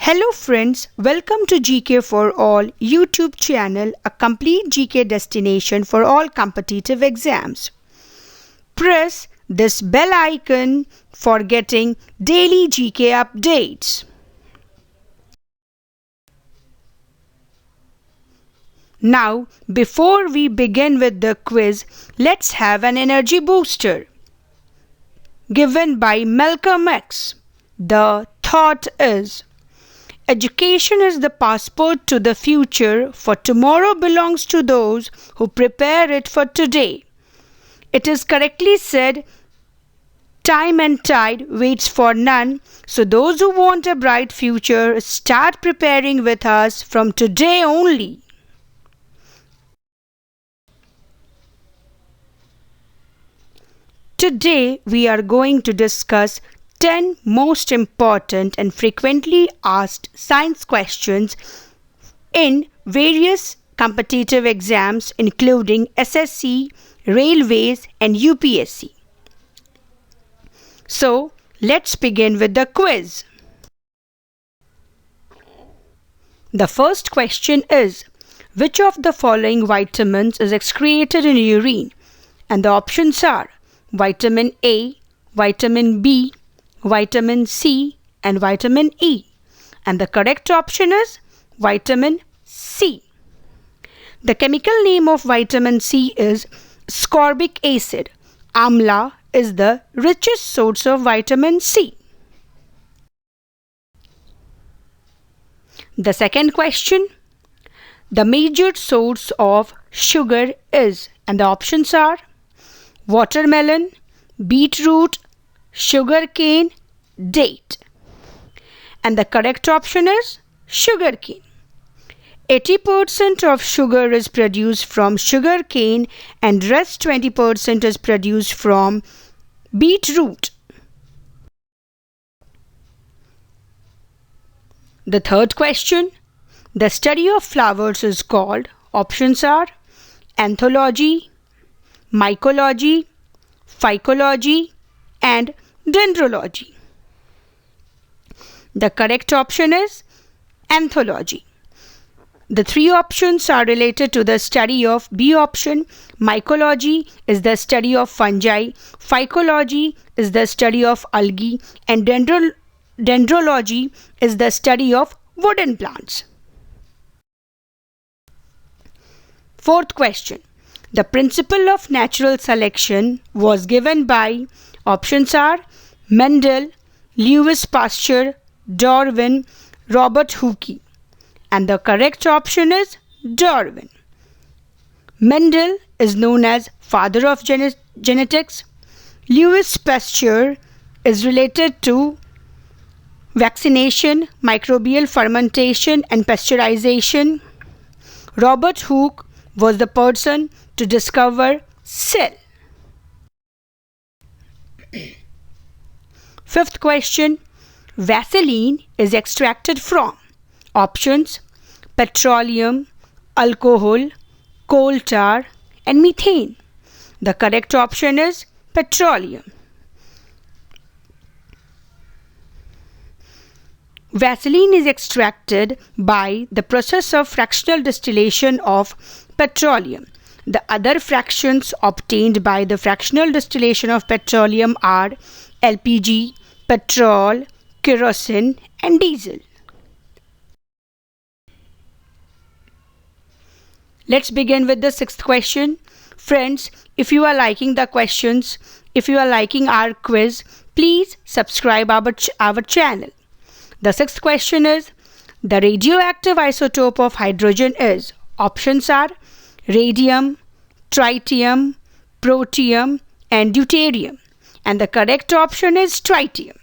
Hello friends, welcome to GK for All YouTube channel, a complete GK destination for all competitive exams. Press this bell icon for getting daily GK updates. Now, before we begin with the quiz, let's have an energy booster. Given by Malcolm X. The thought is, education is the passport to the future, for tomorrow belongs to those who prepare it for today. It is correctly said, time and tide waits for none, so those who want a bright future start preparing with us from today only. Today we are going to discuss 10 most important and frequently asked science questions in various competitive exams including SSC, Railways and UPSC. So, let's begin with the quiz. The first question is, which of the following vitamins is excreted in urine? And the options are vitamin A, vitamin B, vitamin C and vitamin E. And the correct option is vitamin C. The chemical name of vitamin C is ascorbic acid. Amla is the richest source of vitamin C. The second question, the major source of sugar is, and the options are watermelon, beetroot, sugarcane, date. And the correct option is sugarcane. 80% of sugar is produced from sugarcane and rest 20% is produced from beetroot. The third question, the study of flowers is called, options are anthology, mycology, phycology and dendrology. The correct option is anthology. The three options are related to the study of B option. Mycology is the study of fungi, phycology is the study of algae and dendrology is the study of wooden plants. Fourth question. The principle of natural selection was given by, options are Mendel, Louis Pasteur, Darwin, Robert Hooke. And the correct option is Darwin. Mendel is known as father of genetics. Louis Pasteur is related to vaccination, microbial fermentation and pasteurization. Robert Hooke was the person to discover cell. Fifth question, Vaseline is extracted from, options petroleum, alcohol, coal tar and methane. The correct option is petroleum. Vaseline is extracted by the process of fractional distillation of petroleum. The other fractions obtained by the fractional distillation of petroleum are LPG, petrol, kerosene and diesel. Let's begin with the sixth question. Friends, if you are liking the questions, if you are liking our quiz, please subscribe our channel. The sixth question is, the radioactive isotope of hydrogen is, options are radium, tritium, protium and deuterium. And the correct option is tritium.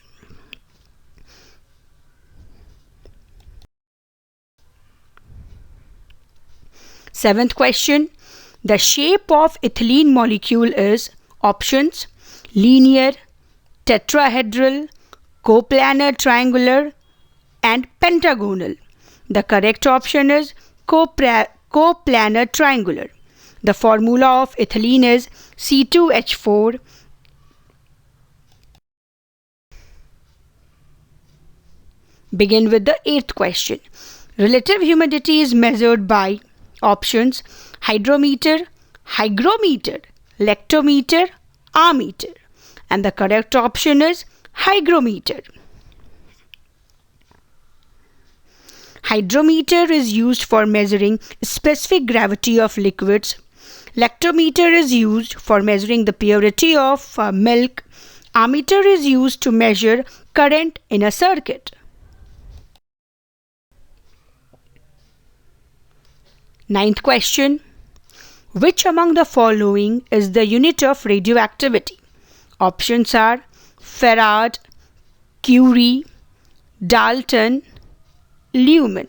Seventh question, the shape of ethylene molecule is, options linear, tetrahedral, coplanar triangular and pentagonal. The correct option is coplanar triangular. The formula of ethylene is C2H4. Begin with the 8th question. Relative humidity is measured by options: hydrometer, hygrometer, lactometer, ammeter. And the correct option is hygrometer. Hydrometer is used for measuring specific gravity of liquids. Lactometer is used for measuring the purity of milk. Ammeter is used to measure current in a circuit. Ninth question. Which among the following is the unit of radioactivity? Options are Farad, Curie, Dalton, Lumen.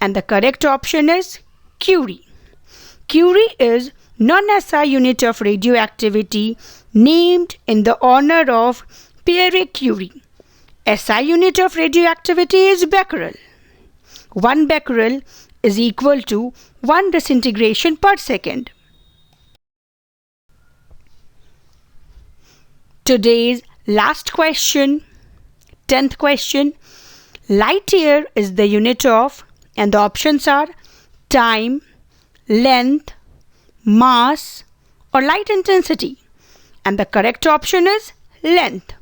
And the correct option is Curie. Curie is non-SI unit of radioactivity named in the honor of Pierre Curie. SI unit of radioactivity is becquerel. 1 becquerel is equal to 1 disintegration per second. Today's last question, 10th question. Light year is the unit of, and the options are time, length, mass, or light intensity. And the correct option is length.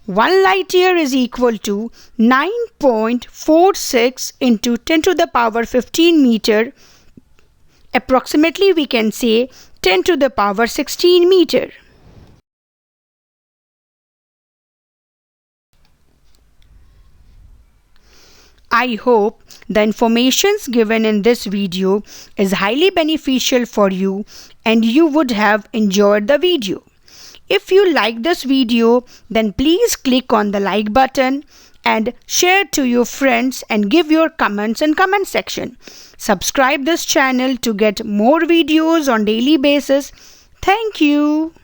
1 light year is equal to 9.46 into 10 to the power 15 meter. Approximately we can say 10 to the power 16 meter. I hope the information given in this video is highly beneficial for you and you would have enjoyed the video. If you like this video, then please click on the like button and share to your friends and give your comments in comment section. Subscribe this channel to get more videos on daily basis. Thank you.